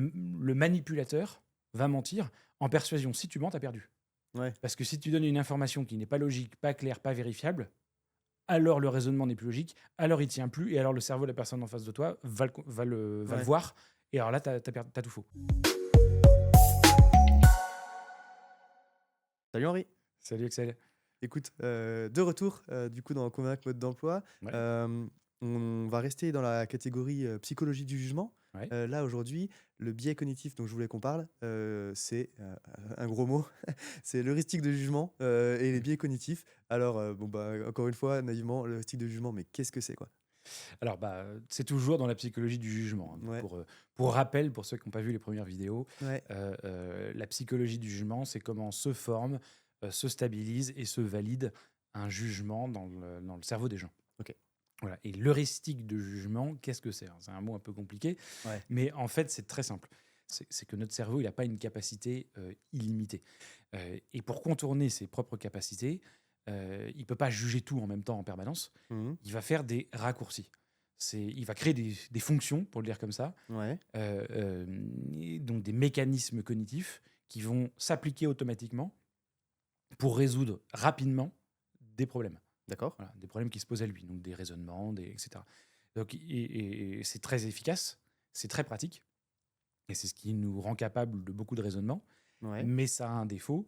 Le manipulateur va mentir en persuasion. Si tu mens, tu as perdu. Ouais. Parce que si tu donnes une information qui n'est pas logique, pas claire, pas vérifiable, alors le raisonnement n'est plus logique, alors il tient plus, et alors le cerveau de la personne en face de toi va le Ouais. voir, et alors là, tu as tout faux. Salut Henri. Salut Excel. Écoute, de retour, du coup dans Convaincre mode d'emploi. Ouais, Hem, on va rester dans la catégorie, psychologie du jugement. ouais. Là aujourd'hui, le biais cognitif dont je voulais qu'on parle, c'est, un gros mot, c'est l'heuristique de jugement, et les Mmh. biais cognitifs. Alors, bon, bah, encore une fois, naïvement, l'heuristique de jugement, mais qu'est-ce que c'est, quoi? Alors, c'est toujours dans la psychologie du jugement, hein. Donc Ouais, pour rappel, pour ceux qui n'ont pas vu les premières vidéos, ouais, la psychologie du jugement, c'est comment se forme, se stabilise et se valide un jugement dans le cerveau des gens. OK. Voilà. Et l'heuristique de jugement, qu'est-ce que c'est? Alors, c'est un mot un peu compliqué, Ouais. mais en fait, c'est très simple. C'est que notre cerveau, il n'a pas une capacité illimitée. Et pour contourner ses propres capacités, il ne peut pas juger tout en même temps en permanence. Mmh. Il va faire des raccourcis. Il va créer des fonctions, pour le dire comme ça, Ouais, et donc des mécanismes cognitifs qui vont s'appliquer automatiquement pour résoudre rapidement des problèmes. d'accord. Voilà, des problèmes qui se posent à lui, donc des raisonnements, etc. Donc, et c'est très efficace, c'est très pratique, et c'est ce qui nous rend capable de beaucoup de raisonnements, Ouais, mais ça a un défaut,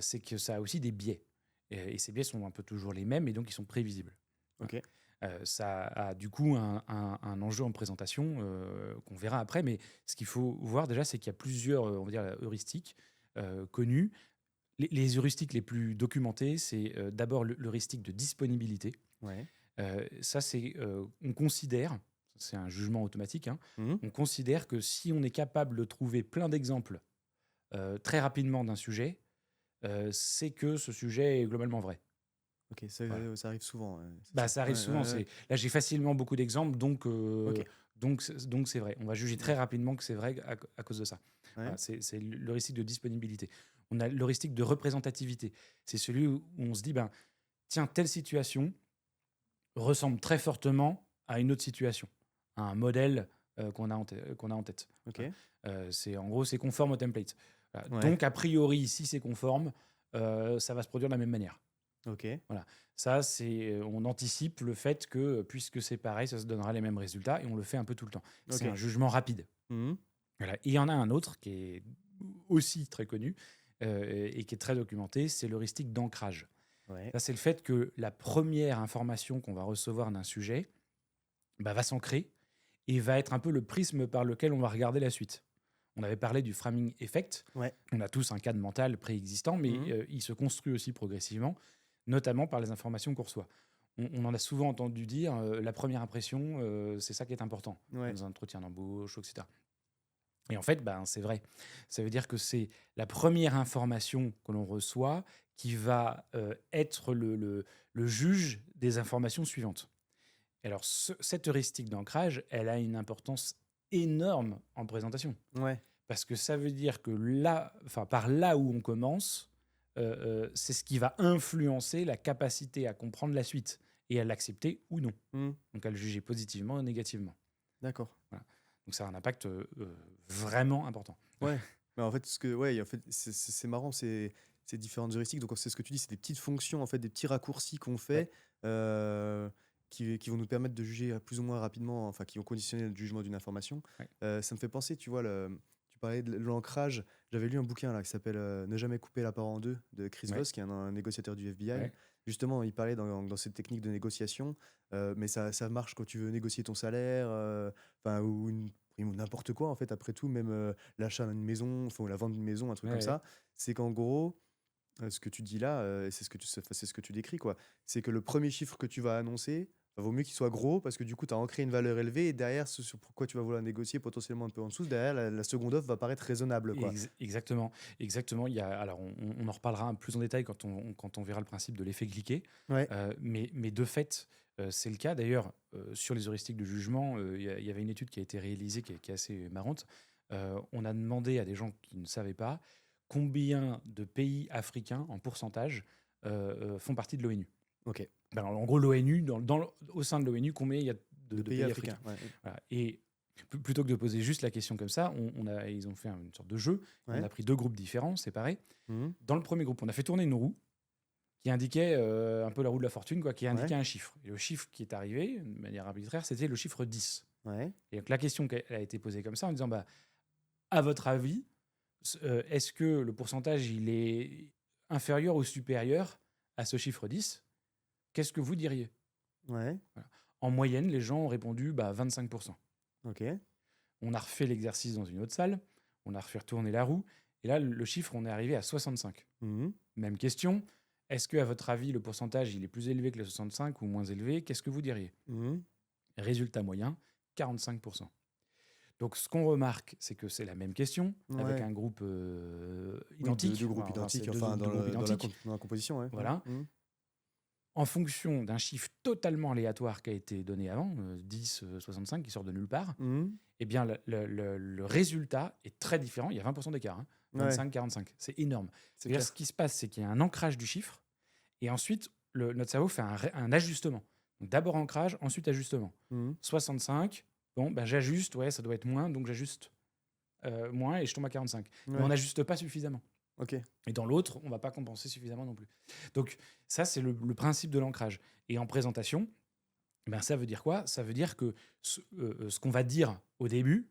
c'est que ça a aussi des biais. Et ces biais sont un peu toujours les mêmes, et donc ils sont prévisibles. Voilà. OK. Ça a du coup un enjeu en présentation qu'on verra après, mais ce qu'il faut voir déjà, c'est qu'il y a plusieurs on va dire, heuristiques connues. Les heuristiques les plus documentées, c'est d'abord l'heuristique de disponibilité. Ouais. Ça, on considère, c'est un jugement automatique, hein, Mmh. on considère que si on est capable de trouver plein d'exemples très rapidement d'un sujet, c'est que ce sujet est globalement vrai. OK, Voilà. ça arrive souvent, c'est Bah, ça? ça arrive Ouais, souvent. ouais, ouais. Là, j'ai facilement beaucoup d'exemples, OK. donc c'est vrai. On va juger très Ouais. rapidement que c'est vrai à cause de ça. Ouais. Voilà, c'est l'heuristique de disponibilité. On a l'heuristique de représentativité. C'est celui où on se dit, ben, tiens, telle situation ressemble très fortement à une autre situation, à un modèle qu'on a en tête. Voilà. OK. En gros, c'est conforme au template. Voilà. Ouais. Donc, a priori, si c'est conforme, ça va se produire de la même manière. OK. Voilà. Ça, on anticipe le fait que, puisque c'est pareil, ça se donnera les mêmes résultats, et on le fait un peu tout le temps. C'est un OK. jugement rapide. Mmh. Voilà. Et il y en a un autre qui est aussi très connu et qui est très documenté, c'est l'heuristique d'ancrage. Ouais. Ça, c'est le fait que la première information qu'on va recevoir d'un sujet va s'ancrer et va être un peu le prisme par lequel on va regarder la suite. On avait parlé du framing effect. Ouais. On a tous un cadre mental préexistant, mais Mmh. il se construit aussi progressivement, notamment par les informations qu'on reçoit. On en a souvent entendu dire la première impression, c'est ça qui est important Ouais. dans un entretien d'embauche, etc. Et en fait, c'est vrai. Ça veut dire que c'est la première information que l'on reçoit qui va être le juge des informations suivantes. Et alors, cette heuristique d'ancrage, elle a une importance énorme en présentation. Ouais. Parce que ça veut dire que là, enfin, par là où on commence, c'est ce qui va influencer la capacité à comprendre la suite et à l'accepter ou non. Mmh. Donc à le juger positivement ou négativement. D'accord. Voilà. Donc ça a un impact vraiment important. Ouais. Mais en fait, ouais, en fait, c'est marrant, ces différentes heuristiques. Donc, c'est ce que tu dis, c'est des petites fonctions, en fait, des petits raccourcis qu'on Ouais. fait, heu, qui vont nous permettre de juger, plus ou moins rapidement, enfin, qui vont conditionner le jugement d'une information. Ouais. Ça me fait penser, tu vois, tu parlais de l'ancrage. J'avais lu un bouquin, là, qui s'appelle, «Ne jamais couper la parole en 2» de Chris Ouais. Voss, qui est un négociateur du FBI. Ouais. Justement, il parlait dans cette technique de négociation, mais ça marche quand tu veux négocier ton salaire, enfin, ou une prime ou n'importe quoi, en fait, après tout, même, l'achat d'une maison, enfin, ou la vente d'une maison, un truc Ouais, comme ouais. ça. C'est qu'en gros, ce que tu dis là, et c'est ce que tu décris, quoi. C'est que le premier chiffre que tu vas annoncer, bah, vaut mieux qu'il soit gros parce que du coup, tu as ancré une valeur élevée et derrière, ce sur pourquoi tu vas vouloir négocier potentiellement un peu en dessous, derrière la seconde offre va paraître raisonnable, quoi. Exactement, exactement. Alors, on en reparlera plus en détail quand on verra le principe de l'effet cliquet. Ouais, Mais de fait, c'est le cas. D'ailleurs, sur les heuristiques de jugement, il y avait une étude qui a été réalisée qui est assez marrante. On a demandé à des gens qui ne savaient pas combien de pays africains, en pourcentage, font partie de l'ONU. OK. En gros, l'ONU, au sein de l'ONU, combien il y a De de pays pays africains, africains. ouais, Voilà. Et Plutôt que de poser juste la question comme ça, ils ont fait une sorte de jeu. On Ouais. a pris 2 groupes différents, séparés. Mmh. Dans le premier groupe, on a fait tourner une roue qui indiquait un peu la roue de la fortune, quoi, qui indiquait Ouais. un chiffre. Et le chiffre qui est arrivé, de manière arbitraire, c'était le chiffre 10. Ouais. Et donc la question elle a été posée comme ça en disant, bah, à votre avis, est-ce que le pourcentage il est inférieur ou supérieur à ce chiffre 10? Qu'est-ce que vous diriez? Ouais. Voilà. En moyenne, les gens ont répondu 25%. OK. On a refait l'exercice dans une autre salle, on a refait tourner la roue, et là, le chiffre, on est arrivé à 65. Mmh. Même question, est-ce que, à votre avis, le pourcentage il est plus élevé que le 65 ou moins élevé? Qu'est-ce que vous diriez? Mmh. Résultat moyen, 45%. Donc, ce qu'on remarque, c'est que c'est la même question, avec Ouais. un groupe Oui, identique. 2 groupes Enfin, c'est identiques, enfin deux groupes identiques. dans la composition, ouais. Ouais. Voilà. Mmh. En fonction d'un chiffre totalement aléatoire qui a été donné avant, 10, 65, qui sort de nulle part, Mmh. eh bien, le résultat est très différent. Il y a 20% d'écart, hein. Ouais, 25-45. C'est énorme. c'est C'est-à-dire, clair. ce qui se passe, c'est qu'il y a un ancrage du chiffre, et ensuite, notre cerveau fait un ajustement. Donc, d'abord ancrage, ensuite ajustement. Mmh. 65, bon, ben, j'ajuste, ouais, ça doit être moins, donc j'ajuste moins et je tombe à 45. Mais on Ouais. n'ajuste pas suffisamment. OK. Et dans l'autre, on ne va pas compenser suffisamment non plus. Donc, ça, c'est le principe de l'ancrage. Et en présentation, ben, ça veut dire quoi? Ça veut dire que ce qu'on va dire au début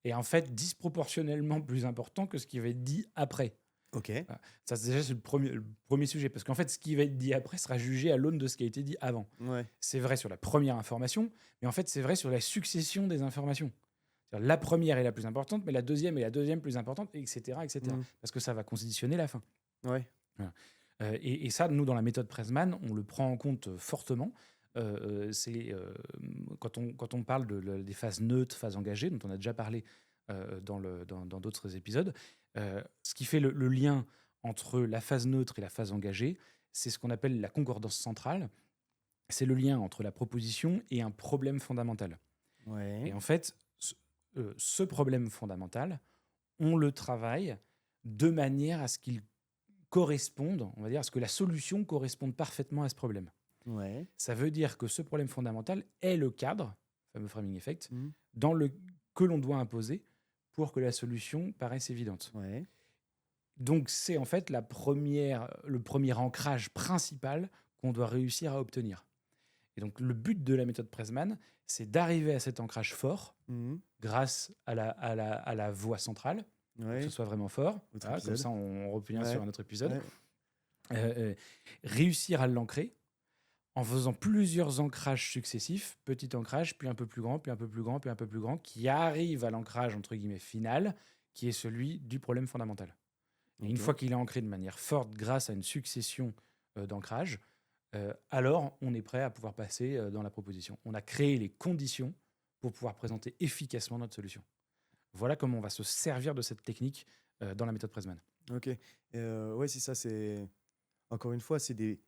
est en fait disproportionnellement plus important que ce qui va être dit après. OK. Voilà. Ça, c'est déjà le premier sujet. Parce qu'en fait, ce qui va être dit après sera jugé à l'aune de ce qui a été dit avant. Ouais. C'est vrai sur la première information, mais en fait, c'est vrai sur la succession des informations. C'est-à-dire, la première est la plus importante, mais la deuxième est la deuxième plus importante, etc., etc. Mmh. Parce que ça va conditionner la fin. Ouais. Voilà. Et ça, nous, dans la méthode Pressman, on le prend en compte fortement. Quand on parle des phases neutres, phases engagées, dont on a déjà parlé dans d'autres épisodes, ce qui fait le lien entre la phase neutre et la phase engagée, c'est ce qu'on appelle la concordance centrale. C'est le lien entre la proposition et un problème fondamental. Ouais. Et en fait, ce problème fondamental, on le travaille de manière à ce qu'il corresponde, on va dire, à ce que la solution corresponde parfaitement à ce problème. Ouais. Ça veut dire que ce problème fondamental est le cadre, le fameux framing effect, Mmh. que l'on doit imposer pour que la solution paraisse évidente. Ouais. Donc, c'est en fait le premier ancrage principal qu'on doit réussir à obtenir. Et donc, le but de la méthode Pressman, c'est d'arriver à cet ancrage fort Mmh. grâce à la voix centrale, pour que Ouais. ce soit vraiment fort. Autre Voilà, comme épisode. ça, on revient Ouais. sur un autre épisode. Ouais. Réussir à l'ancrer en faisant plusieurs ancrages successifs, petit ancrage, puis un peu plus grand, puis un peu plus grand, puis un peu plus grand, qui arrive à l'ancrage, entre guillemets, final, qui est celui du problème fondamental. Et une OK. fois qu'il est ancré de manière forte grâce à une succession d'ancrages, alors on est prêt à pouvoir passer dans la proposition. On a créé les conditions pour pouvoir présenter efficacement notre solution. Voilà comment on va se servir de cette technique dans la méthode Pressman. OK. Ouais, c'est ça, c'est encore une fois, c'est des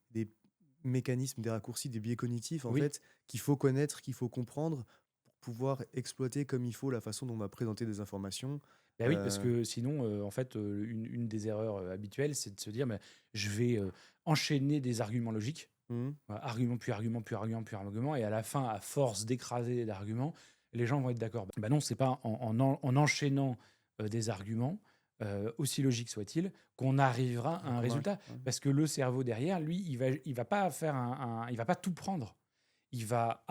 mécanismes, des raccourcis, des biais cognitifs, en Oui. fait, qu'il faut connaître, qu'il faut comprendre pour pouvoir exploiter comme il faut la façon dont on va présenter des informations. Bah oui, parce Heu, que sinon, en fait, une des erreurs habituelles, c'est de se dire, bah, je vais enchaîner des arguments logiques, mmh, voilà, argument, puis argument, puis argument, puis argument, et à la fin, à force d'écraser d'arguments, les gens vont être d'accord. Bah non, c'est pas en enchaînant des arguments, aussi logiques soient-ils, qu'on arrivera à un convaincre, résultat. ouais. Parce que le cerveau derrière, lui, il va pas faire il va pas tout prendre. Il va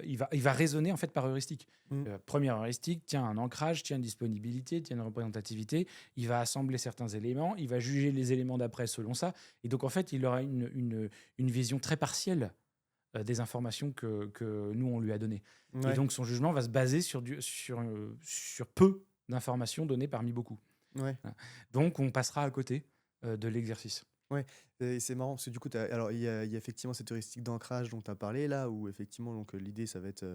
il va raisonner en fait par heuristique. Mmh, Première heuristique, tiens un ancrage, tiens une disponibilité, tiens une représentativité. Il va assembler certains éléments, il va juger les éléments d'après selon ça. Et donc en fait, il aura une vision très partielle des informations que nous on lui a données. Et ouais, donc son jugement va se baser sur peu d'informations données parmi beaucoup. ouais, Voilà. Donc on passera à côté de l'exercice. ouais, et c'est marrant parce que du coup, alors il y a effectivement cette heuristique d'ancrage dont tu as parlé là, où effectivement donc l'idée ça va être,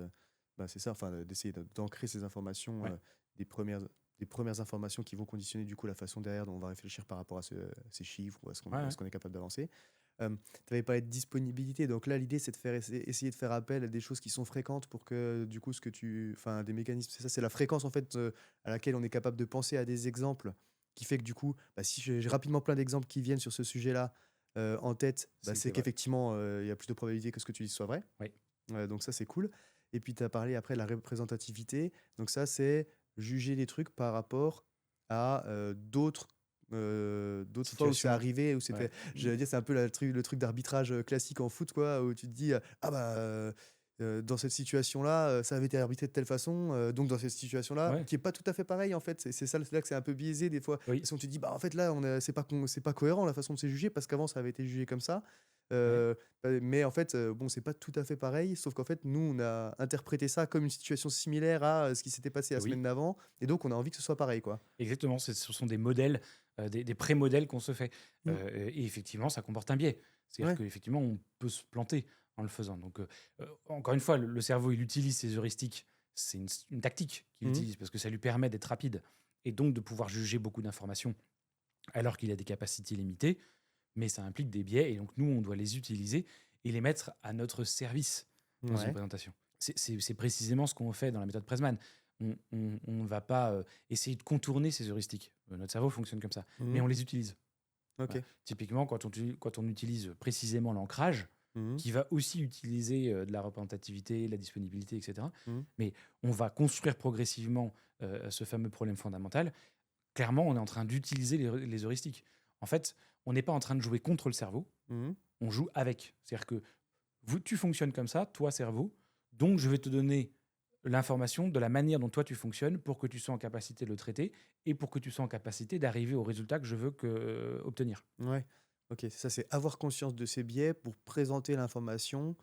bah, c'est ça, enfin, d'essayer d'ancrer ces informations, Ouais. des premières informations qui vont conditionner du coup la façon derrière dont on va réfléchir par rapport à ces chiffres ou Ouais, à ouais. ce qu'on est capable d'avancer. Tu avais parlé de disponibilité, donc là l'idée c'est de essayer de faire appel à des choses qui sont fréquentes pour que du coup enfin des mécanismes, c'est ça, c'est la fréquence en fait, à laquelle on est capable de penser à des exemples qui fait que du coup, bah, si j'ai rapidement plein d'exemples qui viennent sur ce sujet-là, en tête, bah, C'est c'est vrai. qu'effectivement, il y a plus de probabilité que ce que tu dis soit vrai. Oui. Donc ça, c'est cool. Et puis tu as parlé après de la représentativité. Donc ça, c'est juger les trucs par rapport à d'autres fois où c'est Situation, arrivé, où ouais. c'était, j'allais dire, c'est un peu le truc d'arbitrage classique en foot, quoi, où tu te dis, ah bah, dans cette situation-là, ça avait été arbitré de telle façon, donc dans cette situation-là, Ouais, qui est pas tout à fait pareil en fait. C'est ça, c'est là que c'est un peu biaisé des fois. oui, Parce qu'on te dit, bah en fait là, c'est pas cohérent la façon de se juger parce qu'avant ça avait été jugé comme ça. ouais, Mais en fait, bon, c'est pas tout à fait pareil, sauf qu'en fait, nous, on a interprété ça comme une situation similaire à ce qui s'était passé la oui. semaine d'avant, et donc on a envie que ce soit pareil, quoi. Exactement, ce sont des modèles, des pré-modèles qu'on se fait. Mm. Et effectivement, ça comporte un biais. C'est-à-dire Ouais. qu'effectivement, on peut se planter en le faisant. Donc, encore une fois, le cerveau, il utilise ses heuristiques. C'est une tactique qu'il Mhm. utilise parce que ça lui permet d'être rapide et donc de pouvoir juger beaucoup d'informations alors qu'il a des capacités limitées. Mais ça implique des biais et donc nous, on doit les utiliser et les mettre à notre service dans une Ouais. présentation. C'est précisément ce qu'on fait dans la méthode Presman. On ne va pas essayer de contourner ces heuristiques. Notre cerveau fonctionne comme ça, mais Mhm. on les utilise. Voilà. Ok. Typiquement, quand on utilise précisément l'ancrage, Mhm. qui va aussi utiliser de la représentativité, de la disponibilité, etc. Mhm. Mais on va construire progressivement ce fameux problème fondamental. Clairement, on est en train d'utiliser les heuristiques. En fait, on n'est pas en train de jouer contre le cerveau, Mhm. on joue avec. C'est-à-dire que tu fonctionnes comme ça, toi, cerveau, donc je vais te donner l'information de la manière dont toi tu fonctionnes pour que tu sois en capacité de le traiter et pour que tu sois en capacité d'arriver au résultat que je veux obtenir. Ouais. Ok, ça, c'est avoir conscience de ses biais pour présenter l'information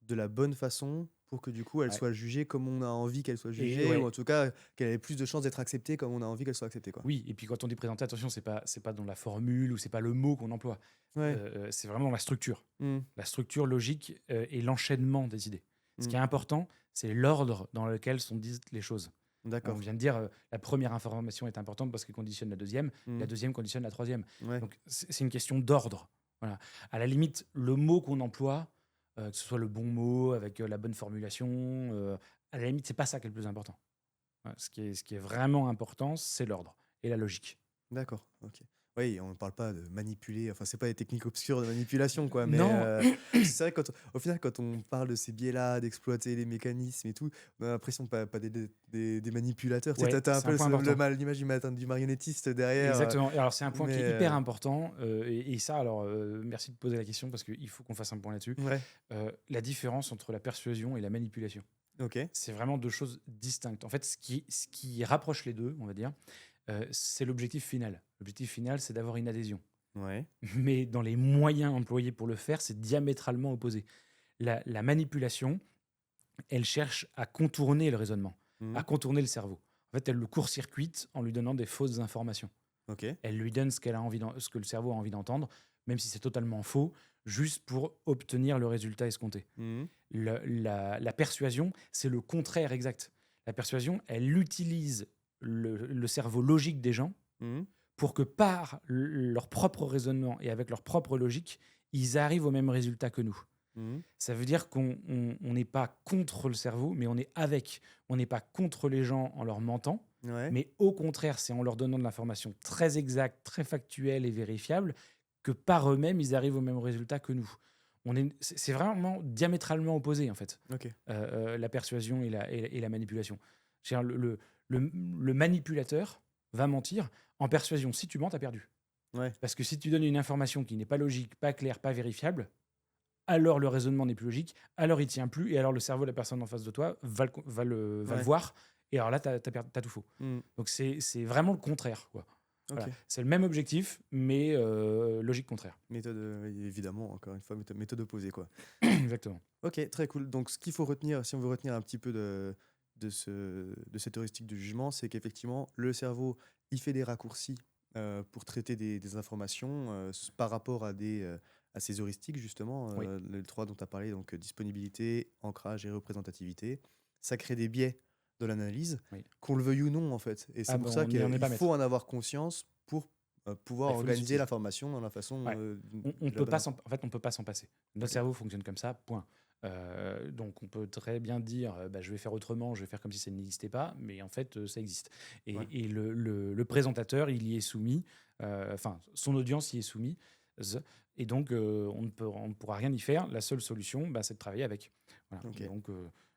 de la bonne façon pour que du coup elle Ouais. soit jugée comme on a envie qu'elle soit Et jugée, ou ouais, en tout cas qu'elle ait plus de chances d'être acceptée comme on a envie qu'elle soit acceptée, quoi. oui, et puis quand on dit présenter, attention, c'est pas dans la formule ou c'est pas le mot qu'on emploie. Ouais. C'est vraiment dans la structure. Mhm. La structure logique et l'enchaînement des idées. Ce qui Mhm. est important, c'est l'ordre dans lequel sont dites les choses. On D'accord. vient de dire la première information est importante parce qu'elle conditionne la Mhm. deuxième conditionne la troisième. Ouais. Donc c'est une question d'ordre. Voilà. À la limite, le mot qu'on emploie, que ce soit le bon mot avec la bonne formulation, à la limite, c'est pas ça qui est le plus important. Ouais, ce qui est vraiment important, c'est l'ordre et la logique. D'accord, OK. Oui, on ne parle pas de manipuler, enfin, c'est pas des techniques obscures de manipulation, quoi, mais Non, c'est vrai que au final, quand on parle de ces biais-là, d'exploiter les mécanismes et tout, on a l'impression pas des manipulateurs. Tu sais, ouais, tu as un c'est un peu point important. l'image du marionnettiste derrière, Exactement. Et alors, c'est un point qui mais est hyper important. Et ça, alors, merci de poser la question parce qu'il faut qu'on fasse un point là-dessus. ouais, La différence entre la persuasion et la manipulation. OK. C'est vraiment deux choses distinctes. En fait, ce qui rapproche les deux, on va dire, c'est l'objectif final. L'objectif final, c'est d'avoir une adhésion. Ouais. Mais dans les moyens employés pour le faire, c'est diamétralement opposé. La manipulation, elle cherche à contourner le raisonnement, à Mmh. contourner le cerveau. En fait, elle le court-circuite en lui donnant des fausses informations. OK. Elle lui donne ce que le cerveau a envie d'entendre, même si c'est totalement faux, juste pour obtenir le résultat escompté. Mmh. La persuasion, c'est le contraire exact. La persuasion, elle utilise le cerveau logique des gens Mmh. pour que par leur propre raisonnement et avec leur propre logique, ils arrivent au même résultat que nous. Mmh. Ça veut dire qu'on n'est pas contre le cerveau, mais on est avec. On n'est pas contre les gens en leur mentant, Ouais. mais au contraire, c'est en leur donnant de l'information très exacte, très factuelle et vérifiable que par eux-mêmes, ils arrivent au même résultat que nous. C'est vraiment diamétralement opposé, en fait, OK. la persuasion et la manipulation. C'est-à-dire le manipulateur va mentir. En persuasion, si tu mens, tu as perdu. Ouais. Parce que si tu donnes une information qui n'est pas logique, pas claire, pas vérifiable, alors le raisonnement n'est plus logique, alors il tient plus, et alors le cerveau de la personne en face de toi va le Ouais. voir, et alors là, tu as tout faux. Mmh. Donc c'est vraiment le contraire, quoi. Voilà. OK. C'est le même objectif, mais logique contraire. Méthode, oui, évidemment, encore une fois, méthode opposée, quoi. Exactement. OK, très cool. Donc, ce qu'il faut retenir, si on veut retenir un petit peu de cette heuristique de jugement, c'est qu'effectivement, le cerveau, il fait des raccourcis pour traiter des informations par rapport à ces heuristiques, justement, Oui, les trois dont tu as parlé, donc disponibilité, ancrage et représentativité. Ça crée des biais de l'analyse, oui. qu'on le veuille ou non, en fait. Et c'est Ah pour ben, ça on n'y en est qu'il pas faut maître. en avoir conscience pour Ah, pouvoir il faut les organiser utiliser. l'information dans la façon Ouais. On de la peut bonne. pas en fait, on peut pas s'en passer. Notre Ok. cerveau fonctionne comme ça, point. Donc on peut très bien dire, bah, je vais faire autrement, je vais faire comme si ça n'existait pas, mais en fait, ça existe. Ouais. Et le présentateur, il y est soumis, enfin, son audience y est soumise, et donc on ne pourra rien y faire. La seule solution, bah, c'est de travailler avec. Voilà. Ok. Donc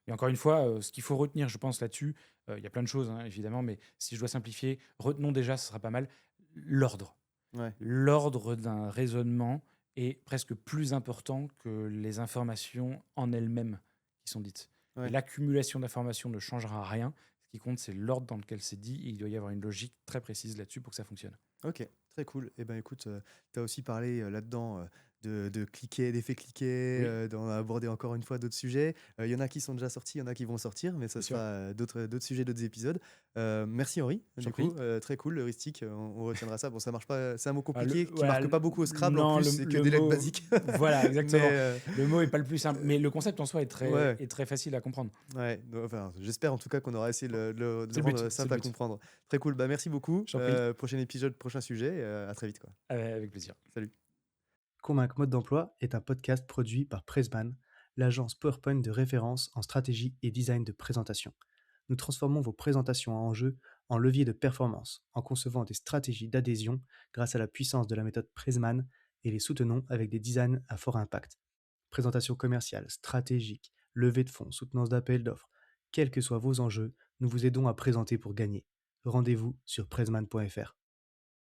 Et encore une fois, ce qu'il faut retenir, je pense, là-dessus, il y a plein de choses, hein, évidemment, mais si je dois simplifier, retenons déjà, ce sera pas mal, l'ordre. Ouais, L'ordre d'un raisonnement est presque plus important que les informations en elles-mêmes qui sont dites. ouais. L'accumulation d'informations ne changera rien. Ce qui compte, c'est l'ordre dans lequel c'est dit. Et il doit y avoir une logique très précise là-dessus pour que ça fonctionne. Ok, très cool. Et ben écoute, tu as aussi parlé là-dedans de cliquer, d'effets cliquer, Oui, d'en aborder encore une fois d'autres sujets. Il y en a qui sont déjà sortis, il y en a qui vont sortir, mais ça bien sûr. sera d'autres sujets, d'autres épisodes. Merci Henri, Je du t'en coup, prie. très cool, heuristique, on retiendra ça. Bon, ça marche pas, c'est un mot Ah, compliqué qui voilà, marque pas beaucoup au Scrabble en non, plus, c'est que le des lettres mot. basiques. Voilà, exactement. Mais Le mot est pas le plus simple, mais le concept en soi ouais, est très facile à comprendre. ouais, enfin, j'espère en tout cas qu'on aura essayé de C'est le le but, rendre c'est simple le à but. comprendre. Très cool, bah merci beaucoup. Je t'en prie. Prochain épisode, prochain sujet, à très vite quoi. Avec plaisir. Salut. Convaincre Mode d'Emploi est un podcast produit par Pressman, l'agence PowerPoint de référence en stratégie et design de présentation. Nous transformons vos présentations à enjeu en levier de performance en concevant des stratégies d'adhésion grâce à la puissance de la méthode Pressman et les soutenons avec des designs à fort impact. Présentation commerciale, stratégique, levée de fonds, soutenance d'appels d'offres, quels que soient vos enjeux, nous vous aidons à présenter pour gagner. Rendez-vous sur pressman.fr.